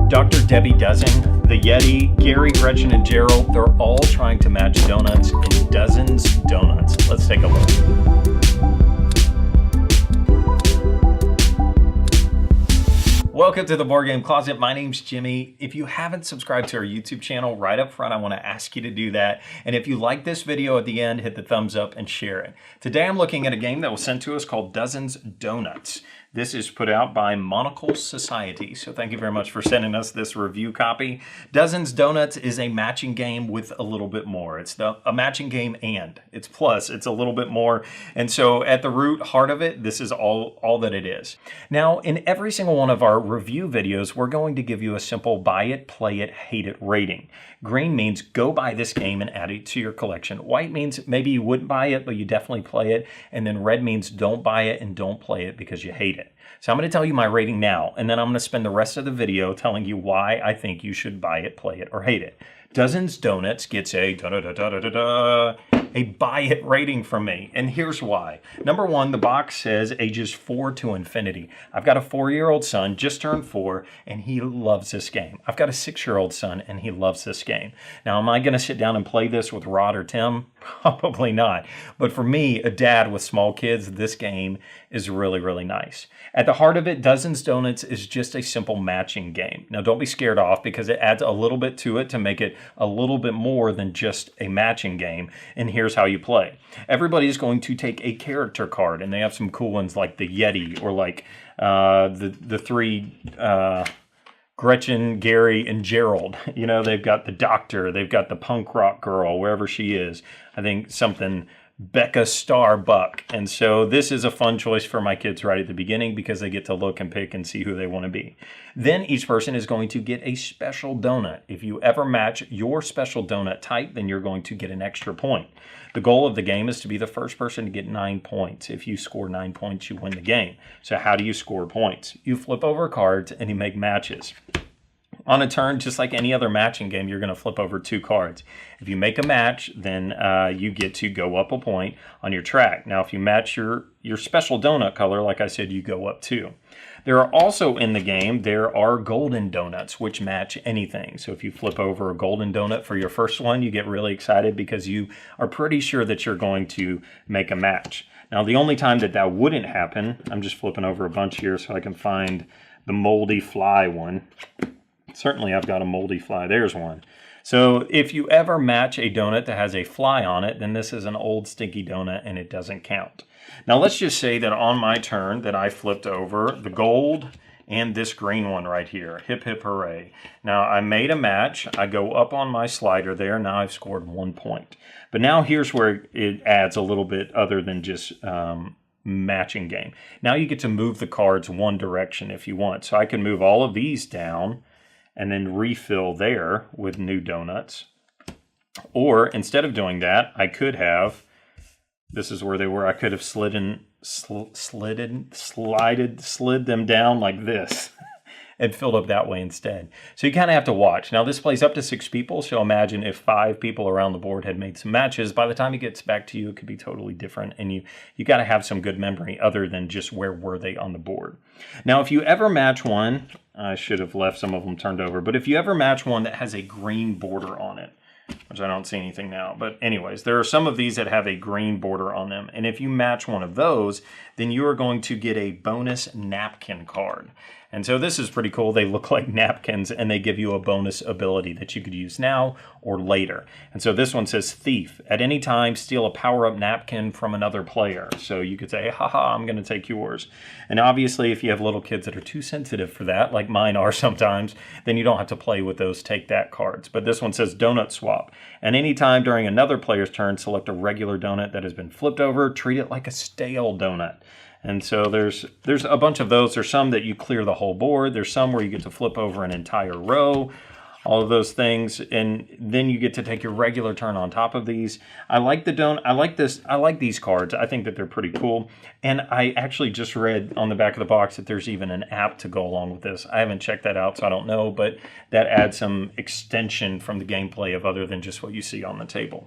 Dr. Debbie Dozen, the Yeti, Gary, Gretchen, and Gerald, they're all trying to match donuts in Dozen's Donuts. Let's take a look. Welcome to the Board Game Closet. My name's Jimmy. If you haven't subscribed to our YouTube channel, right up front, I want to ask you to do that. And if you like this video at the end, hit the thumbs up and share it. Today I'm looking at a game that was sent to us called Dozen's Donuts. This is put out by Monocle Society, so thank you very much for sending us this review copy. Dozen's Donuts is a matching game with a little bit more. It's a matching game and it's plus, it's a little bit more. And so at the heart of it, this is all that it is. Now, in every single one of our review videos, we're going to give you a simple buy it, play it, hate it rating. Green means go buy this game and add it to your collection. White means maybe you wouldn't buy it, but you definitely play it. And then red means don't buy it and don't play it because you hate it. So I'm going to tell you my rating now, and then I'm going to spend the rest of the video telling you why I think you should buy it, play it, or hate it. Dozen's Donuts gets a buy it rating from me, and here's why. Number one, the box says ages 4 to infinity. I've got a 4-year-old son, just turned 4, and he loves this game. I've got a 6-year-old son, and he loves this game. Now, am I going to sit down and play this with Rod or Tim? Probably not. But for me, a dad with small kids, this game is really, really nice. At the heart of it, Dozen's Donuts is just a simple matching game. Now, don't be scared off because it adds a little bit to it to make it a little bit more than just a matching game. And here's how you play. Everybody's going to take a character card, and they have some cool ones like the Yeti or like the three Gretchen, Gary, and Gerald. You know, they've got the doctor, they've got the punk rock girl, wherever she is. I think something Becca Starbuck. And so this is a fun choice for my kids right at the beginning because they get to look and pick and see who they want to be. Then each person is going to get a special donut. If you ever match your special donut type, then you're going to get an extra point. The goal of the game is to be the first person to get 9 points. If you score 9 points, you win the game. So how do you score points? You flip over cards and you make matches. On a turn, just like any other matching game, you're going to flip over 2 cards. If you make a match, then you get to go up a point on your track. Now, if you match your special donut color, like I said, you go up 2. There are also in the game, there are golden donuts, which match anything. So if you flip over a golden donut for your first one, you get really excited because you are pretty sure that you're going to make a match. Now, the only time that wouldn't happen, I'm just flipping over a bunch here so I can find the moldy fly one. Certainly I've got a moldy fly. There's one. So if you ever match a donut that has a fly on it, then this is an old stinky donut and it doesn't count. Now let's just say that on my turn that I flipped over the gold and this green one right here. Hip, hip, hooray. Now I made a match. I go up on my slider there. Now I've scored 1 point. But now here's where it adds a little bit other than just matching game. Now you get to move the cards one direction if you want. So I can move all of these down and then refill there with new donuts. Or instead of doing that, I could have, this is where they were, I could have slid them down like this and filled up that way instead. So you kind of have to watch. Now this plays up to 6 people, so imagine if 5 people around the board had made some matches. By the time it gets back to you, it could be totally different, and you got to have some good memory other than just where were they on the board. Now if you ever match one, I should have left some of them turned over, but if you ever match one that has a green border on it, which I don't see anything now, but anyways, there are some of these that have a green border on them, and if you match one of those, then you are going to get a bonus napkin card. And so this is pretty cool. They look like napkins and they give you a bonus ability that you could use now or later. And so this one says Thief. At any time, steal a power-up napkin from another player. So you could say, haha, I'm going to take yours. And obviously, if you have little kids that are too sensitive for that, like mine are sometimes, then you don't have to play with those take that cards. But this one says Donut Swap. And any time during another player's turn, select a regular donut that has been flipped over, treat it like a stale donut. And so there's a bunch of those. There's some that you clear the whole board. There's some where you get to flip over an entire row, all of those things, and then you get to take your regular turn on top of these. I like the donut. I like this. I like these cards. I think that they're pretty cool. And I actually just read on the back of the box that there's even an app to go along with this. I haven't checked that out, so I don't know, but that adds some extension from the gameplay of other than just what you see on the table.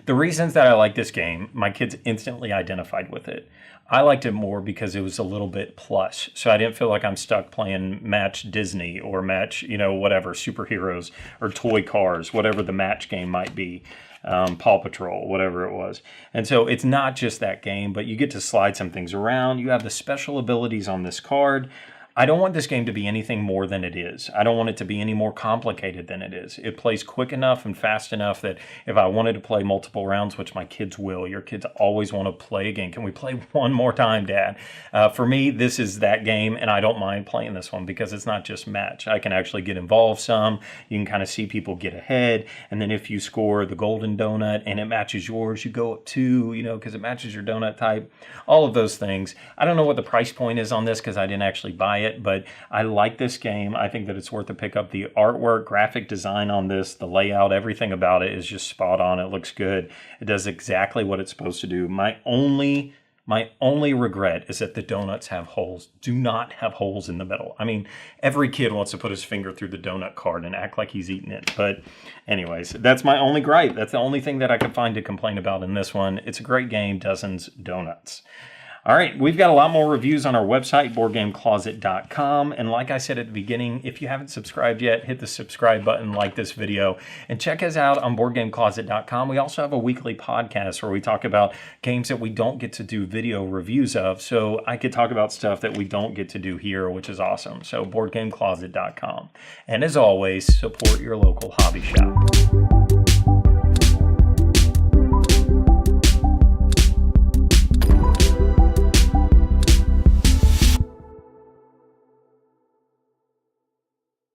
The reasons that I like this game, my kids instantly identified with it. I liked it more because it was a little bit plush. So I didn't feel like I'm stuck playing Match Disney or Match, whatever, superheroes or toy cars, whatever the match game might be. Paw Patrol, whatever it was. And so it's not just that game, but you get to slide some things around. You have the special abilities on this card. I don't want this game to be anything more than it is. I don't want it to be any more complicated than it is. It plays quick enough and fast enough that if I wanted to play multiple rounds, which my kids will, your kids always want to play a game. Can we play one more time, Dad? For me, this is that game, and I don't mind playing this one because it's not just match. I can actually get involved some. You can kind of see people get ahead, and then if you score the golden donut and it matches yours, you go up 2, because it matches your donut type. All of those things. I don't know what the price point is on this because I didn't actually buy it. But I like this game. I think that it's worth to pick up. The artwork, graphic design on this, the layout, everything about it is just spot on. It looks good. It does exactly what it's supposed to do. My only regret is that the donuts have holes. Do not have holes in the middle. I mean, every kid wants to put his finger through the donut card and act like he's eating it. But anyways, that's my only gripe. That's the only thing that I could find to complain about in this one. It's a great game, Dozens Donuts. All right, we've got a lot more reviews on our website, BoardGameCloset.com. And like I said at the beginning, if you haven't subscribed yet, hit the subscribe button, like this video, and check us out on BoardGameCloset.com. We also have a weekly podcast where we talk about games that we don't get to do video reviews of. So I could talk about stuff that we don't get to do here, which is awesome. So BoardGameCloset.com. And as always, support your local hobby shop.